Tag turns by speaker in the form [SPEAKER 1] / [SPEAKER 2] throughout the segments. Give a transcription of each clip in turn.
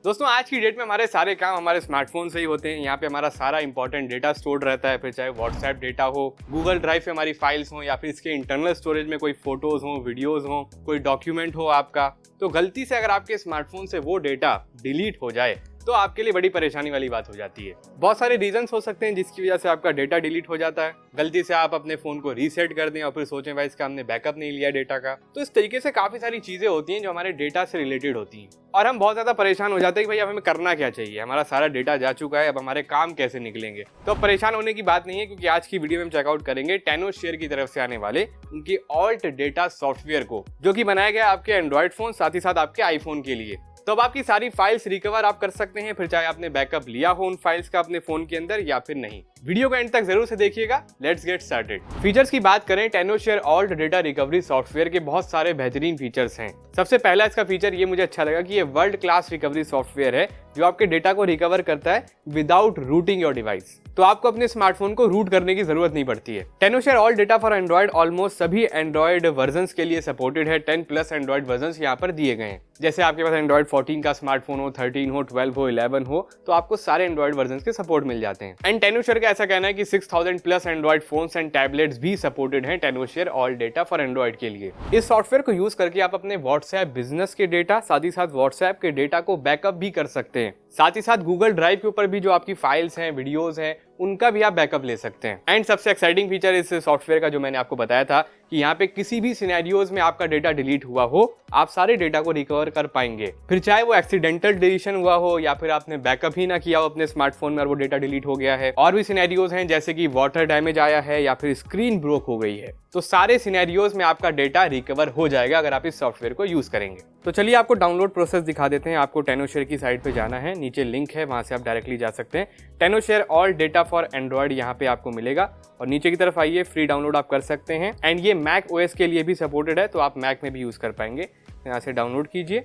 [SPEAKER 1] दोस्तों आज की डेट में हमारे सारे काम हमारे स्मार्टफोन से ही होते हैं। यहाँ पे हमारा सारा इंपॉर्टेंट डेटा स्टोर्ड रहता है, फिर चाहे व्हाट्सएप डेटा हो, गूगल ड्राइव पे हमारी फाइल्स हो, या फिर इसके इंटरनल स्टोरेज में कोई फोटोज हो, वीडियोज हो, कोई डॉक्यूमेंट हो आपका। तो गलती से अगर आपके स्मार्टफोन से वो डेटा डिलीट हो जाए तो आपके लिए बड़ी परेशानी वाली बात हो जाती है। बहुत सारे रीजंस हो सकते हैं जिसकी वजह से आपका डेटा डिलीट हो जाता है। गलती से आप अपने फोन को रीसेट कर दें और फिर सोचें भाई इसका हमने बैकअप नहीं लिया डेटा का। तो इस तरीके से काफी सारी चीजें होती हैं जो हमारे डेटा से रिलेटेड होती हैं और हम बहुत ज्यादा परेशान हो जाते हैं कि भाई अब हमें करना क्या चाहिए, हमारा सारा डेटा जा चुका है, अब हमारे काम कैसे निकलेंगे। तो परेशान होने की बात नहीं है, क्योंकि आज की वीडियो में हम चेकआउट करेंगे टेनोशेयर की तरफ से आने वाले उनकी ऑल्ट डेटा सॉफ्टवेयर को, जो कि बनाया गया आपके एंड्रॉइड फोन साथ ही साथ आपके आईफोन के लिए। तो अब आपकी सारी फाइल्स रिकवर आप कर सकते हैं, फिर चाहे आपने बैकअप लिया हो उन फाइल्स का अपने फोन के अंदर या फिर नहीं। वीडियो को एंड तक जरूर से देखिएगा। Let's get started. फीचर्स की बात करें, टेनोशेयर ऑल्ट डेटा रिकवरी सॉफ्टवेयर के बहुत सारे बेहतरीन फीचर्स हैं। सबसे पहला इसका फीचर ये मुझे अच्छा लगा कि ये वर्ल्ड क्लास रिकवरी सॉफ्टवेयर है जो आपके डेटा को रिकवर करता है विदाउट रूटिंग योर डिवाइस। तो आपको अपने स्मार्टफोन को रूट करने की जरूरत नहीं पड़ती है। Tenorshare all data for Android almost सभी एंड्रॉइड वर्जन्स के लिए सपोर्टेड है। 10+ एंड्रॉइड वर्जन्स यहाँ पर दिए गए हैं। जैसे आपके पास एंड्रॉइड 14 का स्मार्टफोन हो, 13 हो, 12 हो, 11 हो, तो आपको सारे एंड्रॉइड वर्जन्स के सपोर्ट मिल जाते हैं। एंड टेनोशेयर का ऐसा कहना है कि 6000+ एंड्रॉइड फोन्स एंड टैबलेट्स भी सपोर्टेड हैं टेनोशेयर ऑल डेटा फॉर एंड्रॉइड के लिए। इस सॉफ्टवेयर को यूज करके आप अपने व्हाट्सएप बिजनेस के डेटा, साथ ही साथ व्हाट्सएप के डेटा को बैकअप भी कर सकते हैं। साथ ही साथ गूगल ड्राइव के ऊपर भी जो आपकी फाइल्स हैं, वीडियोस हैं, उनका भी आप बैकअप ले सकते हैं। एंड सबसे एक्साइटिंग फीचर इस सॉफ्टवेयर का जो मैंने आपको बताया था कि यहाँ पे किसी भी सिनेरियोज में आपका डेटा डिलीट हुआ हो, आप सारे डेटा को रिकवर कर पाएंगे। फिर चाहे वो एक्सीडेंटल डिलीशन हुआ हो या फिर आपने बैकअप ही ना किया हो अपने स्मार्टफोन में और वो डेटा डिलीट हो गया है। और भी सिनेरियोज हैं जैसे कि वाटर डैमेज आया है या फिर स्क्रीन ब्रोक हो गई है, तो सारे सिनेरियोज में आपका डेटा रिकवर हो जाएगा अगर आप इस सॉफ्टवेयर को यूज करेंगे। तो चलिए आपको डाउनलोड प्रोसेस दिखा देते हैं। आपको टेनोशेयर की साइट पे जाना है, नीचे लिंक है, वहां से आप डायरेक्टली जा सकते हैं। टेनोशेयर ऑल डेटा फॉर एंड्रॉइड यहाँ पे आपको मिलेगा और नीचे की तरफ आइए, फ्री डाउनलोड आप कर सकते हैं। एंड ये मैक ओएस के लिए भी सपोर्टेड है, तो आप मैक में भी यूज कर पाएंगे। यहाँ से डाउनलोड कीजिए,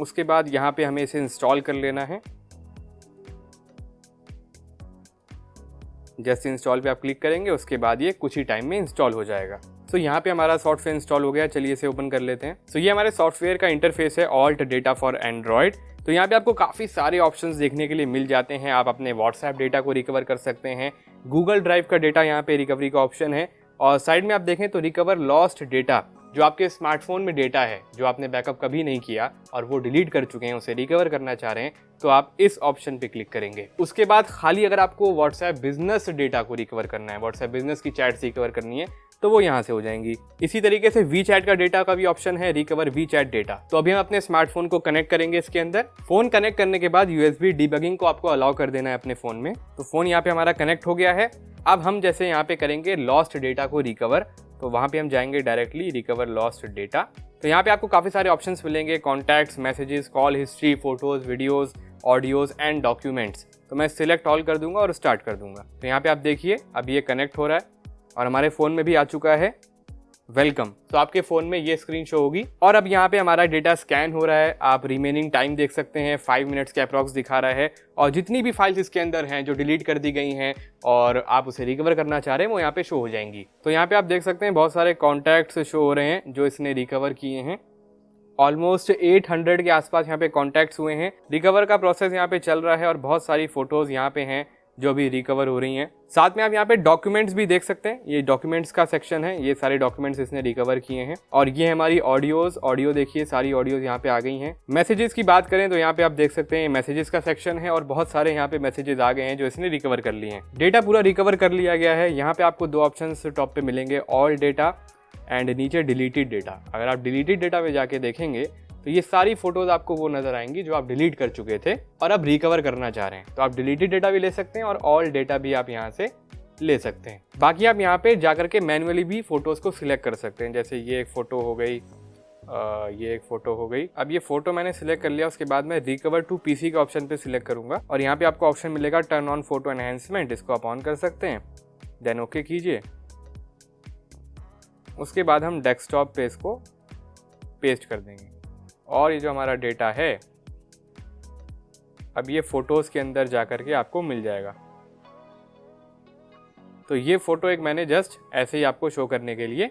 [SPEAKER 1] उसके बाद यहाँ पे हमें इसे इंस्टॉल कर लेना है। जैसे इंस्टॉल पे आप क्लिक करेंगे उसके बाद ये कुछ ही टाइम में इंस्टॉल हो जाएगा। तो यहाँ पे हमारा सॉफ्टवेयर इंस्टॉल हो गया। चलिए इसे ओपन कर लेते हैं। तो ये हमारे सॉफ्टवेयर का इंटरफेस है ऑल्ट डेटा फॉर एंड्रॉइड। तो यहाँ पे आपको काफ़ी सारे ऑप्शंस देखने के लिए मिल जाते हैं। आप अपने व्हाट्सएप डेटा को रिकवर कर सकते हैं, गूगल ड्राइव का डेटा यहाँ पे रिकवरी का ऑप्शन है, और साइड में आप देखें तो रिकवर लॉस्ट डेटा, जो आपके स्मार्टफोन में डेटा है जो आपने बैकअप कभी नहीं किया और वो डिलीट कर चुके हैं, उसे रिकवर करना चाह रहे हैं, तो आप इस ऑप्शन पे क्लिक करेंगे। उसके बाद खाली अगर आपको व्हाट्सएप बिजनेस डेटा को रिकवर करना है, व्हाट्सएप बिजनेस की चैट्स रिकवर करनी है, तो वो यहाँ से हो जाएंगी। इसी तरीके से वी चैट का डेटा का भी ऑप्शन है, रिकवर वी चैट डेटा। तो अभी हम अपने स्मार्टफोन को कनेक्ट करेंगे इसके अंदर। फोन कनेक्ट करने के बाद यूएसबी डीबगिंग को आपको अलाउ कर देना है अपने फोन में। तो फोन यहाँ पे हमारा कनेक्ट हो गया है। अब हम जैसे यहाँ पे करेंगे लॉस्ट डेटा को रिकवर, तो वहाँ पे हम जाएंगे डायरेक्टली रिकवर लॉस्ट डेटा। तो यहाँ पे आपको काफ़ी सारे ऑप्शंस मिलेंगे, contacts, messages, call history, photos, videos, audios and documents. तो मैं सिलेक्ट ऑल कर दूंगा और स्टार्ट कर दूंगा। तो यहाँ पे आप देखिए अब ये कनेक्ट हो रहा है और हमारे फ़ोन में भी आ चुका है वेलकम। तो आपके फ़ोन में ये स्क्रीन शो होगी और अब यहाँ पे हमारा डेटा स्कैन हो रहा है। आप रिमेनिंग टाइम देख सकते हैं, 5 मिनट्स के अप्रॉक्स दिखा रहा है, और जितनी भी फाइल्स इसके अंदर हैं जो डिलीट कर दी गई हैं और आप उसे रिकवर करना चाह रहे हैं वो यहाँ पे शो हो जाएंगी। तो यहाँ पे आप देख सकते हैं बहुत सारे कॉन्टैक्ट्स शो हो रहे हैं जो इसने रिकवर किए हैं। ऑलमोस्ट 800 के आसपास यहाँ पे कॉन्टैक्ट्स हुए हैं। रिकवर का प्रोसेस यहाँ पे चल रहा है और बहुत सारी फोटोज़ यहाँ पे हैं जो भी रिकवर हो रही हैं। साथ में आप यहाँ पे डॉक्यूमेंट्स भी देख सकते हैं, ये डॉक्यूमेंट्स का सेक्शन है, ये सारे डॉक्यूमेंट्स इसने रिकवर किए हैं। और ये हमारी ऑडियो देखिए, सारी ऑडियोज यहाँ पे आ गई हैं। मैसेजेस की बात करें तो यहाँ पे आप देख सकते हैं मैसेजेस का सेक्शन है और बहुत सारे यहाँ पे मैसेजेस आ गए हैं जो इसने रिकवर कर लिए हैं। डेटा पूरा रिकवर कर लिया गया है। यहाँ पे आपको 2 ऑप्शन टॉप पे मिलेंगे, ऑल डेटा एंड नीचे डिलीटेड डेटा। अगर आप डिलीटेड डेटा में जाके देखेंगे तो ये सारी फोटोज आपको वो नजर आएंगी जो आप डिलीट कर चुके थे और अब रिकवर करना चाह रहे हैं। तो आप डिलीटेड डेटा भी ले सकते हैं और ऑल डेटा भी आप यहाँ से ले सकते हैं। बाकी आप यहाँ पे जाकर के मैन्युअली भी फोटोज को सिलेक्ट कर सकते हैं। जैसे ये एक फोटो हो गई, ये एक फोटो हो गई। अब ये फोटो मैंने सिलेक्ट कर लिया, उसके बाद मैं रिकवर टू पीसी के ऑप्शन पे सिलेक्ट करूंगा और यहाँ पे आपको ऑप्शन मिलेगा टर्न ऑन फोटो एनहेंसमेंट। इसको आप ऑन कर सकते हैं, देन ओके कीजिए। उसके बाद हम डेस्कटॉप पे इसको पेस्ट कर देंगे और ये जो हमारा डेटा है अब ये फोटोज़ के अंदर जाकर के आपको मिल जाएगा। तो ये फ़ोटो एक मैंने जस्ट ऐसे ही आपको शो करने के लिए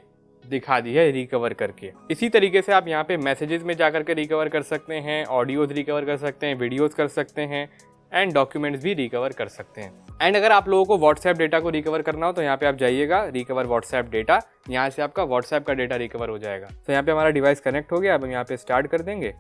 [SPEAKER 1] दिखा दी है रिकवर करके। इसी तरीके से आप यहाँ पे मैसेजेस में जाकर के रिकवर कर सकते हैं, ऑडियोज रिकवर कर सकते हैं, वीडियोज कर सकते हैं एंड डॉक्यूमेंट्स भी रिकवर कर सकते हैं। एंड अगर आप लोगों को व्हाट्सएप डेटा को रिकवर करना हो तो यहाँ पे आप जाइएगा रिकवर व्हाट्सएप डेटा, यहाँ से आपका व्हाट्सएप का डेटा रिकवर हो जाएगा। तो यहाँ पे हमारा डिवाइस कनेक्ट हो गया, अब हम यहाँ पे स्टार्ट कर देंगे,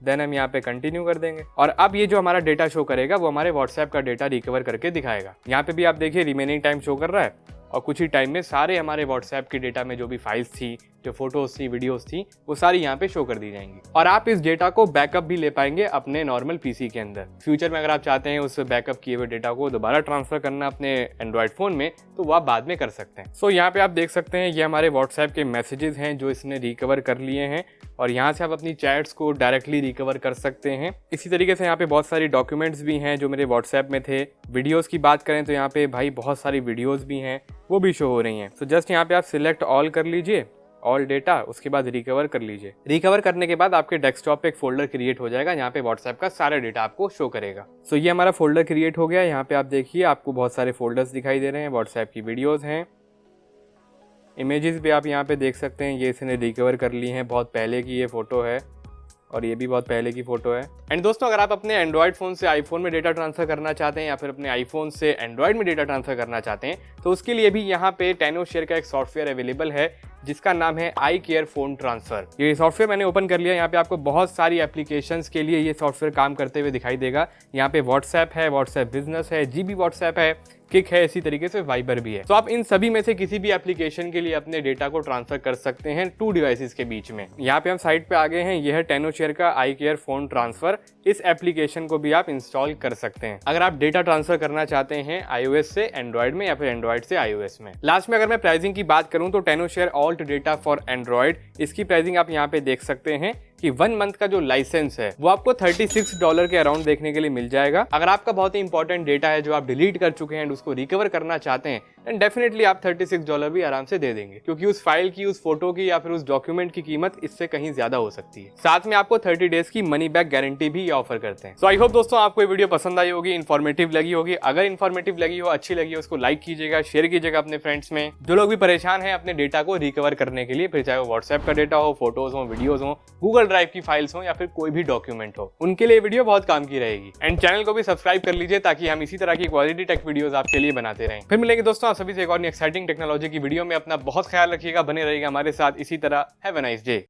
[SPEAKER 1] देन हम यहाँ पे कंटिन्यू कर देंगे और अब ये जो हमारा डेटा शो करेगा वो हमारे व्हाट्सएप का डेटा रिकवर करके दिखाएगा। यहाँ पे भी आप देखिए रिमेनिंग टाइम शो कर रहा है और कुछ ही टाइम में सारे हमारे व्हाट्सएप के डेटा में जो भी फाइल्स थी, जो फोटोज थी, वीडियोस थी, वो सारी यहाँ पे शो कर दी जाएंगी और आप इस डेटा को बैकअप भी ले पाएंगे अपने नॉर्मल पीसी के अंदर। फ्यूचर में अगर आप चाहते हैं उस बैकअप किए हुए डेटा को दोबारा ट्रांसफर करना अपने एंड्रॉइड फोन में तो वो आप बाद में कर सकते हैं। सो यहाँ पे आप देख सकते हैं ये हमारे व्हाट्सएप के मैसेजेस हैं जो इसने रिकवर कर लिए हैं और यहाँ से आप अपनी चैट्स को डायरेक्टली रिकवर कर सकते हैं। इसी तरीके से यहाँ पे बहुत सारी डॉक्यूमेंट्स भी हैं जो मेरे व्हाट्सएप में थे। वीडियोस की बात करें तो यहाँ पे भाई बहुत सारी वीडियोस भी हैं, वो भी शो हो रही हैं। तो जस्ट यहाँ पे आप सिलेक्ट ऑल कर लीजिए, ऑल डेटा, उसके बाद रिकवर कर लीजिए। रिकवर करने के बाद आपके डेस्कटॉप पे एक फोल्डर क्रिएट हो जाएगा, यहाँ पे व्हाट्सएप का सारा डेटा आपको शो करेगा। सो ये हमारा फोल्डर क्रिएट हो गया। यहाँ पे आप देखिए आपको बहुत सारे फोल्डर्स दिखाई दे रहे हैं, व्हाट्सएप की वीडियोस हैं, इमेजेस भी आप यहाँ पे देख सकते हैं, ये इसने रिकवर कर ली हैं, बहुत पहले की ये फोटो है और ये भी बहुत पहले की फोटो है। एंड दोस्तों अगर आप अपने एंड्रॉइड फ़ोन से आईफोन में डेटा ट्रांसफर करना चाहते हैं या फिर अपने आईफोन से एंड्रॉइड में डेटा ट्रांसफर करना चाहते हैं तो उसके लिए भी यहाँ पे टेनोशेयर का एक सॉफ्टवेयर अवेलेबल है जिसका नाम है iCare फोन ट्रांसफर। ये सॉफ्टवेयर मैंने ओपन कर लिया। यहाँ पे आपको बहुत सारी एप्लीकेशंस के लिए ये सॉफ्टवेयर काम करते हुए दिखाई देगा। यहाँ पे व्हाट्सएप है, व्हाट्सएप बिजनेस है, जीबी व्हाट्सएप है, किक है, इसी तरीके से वाइबर भी है। तो आप इन सभी में से किसी भी एप्लीकेशन के लिए अपने डेटा को ट्रांसफर कर सकते हैं 2 डिवाइसेस के बीच में। यहाँ पे हम साइट पे आ गए हैं, यह है टेनोशेयर का iCare फोन ट्रांसफर। इस एप्लीकेशन को भी आप इंस्टॉल कर सकते हैं अगर आप डेटा ट्रांसफर करना चाहते हैं iOS से एंड्रॉइड में या फिर एंड्रॉइड से iOS में। लास्ट में अगर मैं प्राइसिंग की बात करूं तो टेनोशेयर ऑल्ट डेटा फॉर एंड्रॉइड, इसकी प्राइसिंग आप यहाँ पे देख सकते हैं कि 1 मंथ का जो लाइसेंस है वो आपको $36 के अराउंड देखने के लिए मिल जाएगा। अगर आपका बहुत ही इंपॉर्टेंट डेटा है जो आप डिलीट कर चुके हैं एंड उसको रिकवर करना चाहते हैं एंड डेफिनेटली आप $36 भी आराम से दे देंगे, क्योंकि उस फाइल की, उस फोटो की या फिर उस डॉक्यूमेंट की कीमत इससे कहीं ज्यादा हो सकती है। साथ में आपको 30 डेज की मनी बैक गारंटी भी ऑफर करते हैं। सो आई होप दोस्तों आपको ये वीडियो पसंद आई होगी, इन्फॉर्मेटिव लगी होगी। अगर इन्फॉर्मेटिव लगी हो, अच्छी लगी हो, उसको लाइक कीजिएगा, शेयर कीजिएगा अपने फ्रेंड्स में। जो लोग भी परेशान हैं अपने डेटा को रिकवर करने के लिए, फिर चाहे वो व्हाट्सएप का डेटा हो, फोटोज हो, वीडियोज हो, गूगल ड्राइव की फाइल्स हो या फिर कोई भी डॉक्यूमेंट हो, उनके लिए वीडियो बहुत काम की रहेगी। एंड चैनल को भी सब्सक्राइब कर लीजिए ताकि हम इसी तरह की क्वालिटी टेक वीडियोस आपके लिए बनाते रहें। फिर मिलेंगे दोस्तों आप सभी से एक और एक्साइटिंग टेक्नोलॉजी की वीडियो में। अपना बहुत ख्याल रखिएगा, बने रहिएगा हमारे साथ इसी तरह। Have a nice day.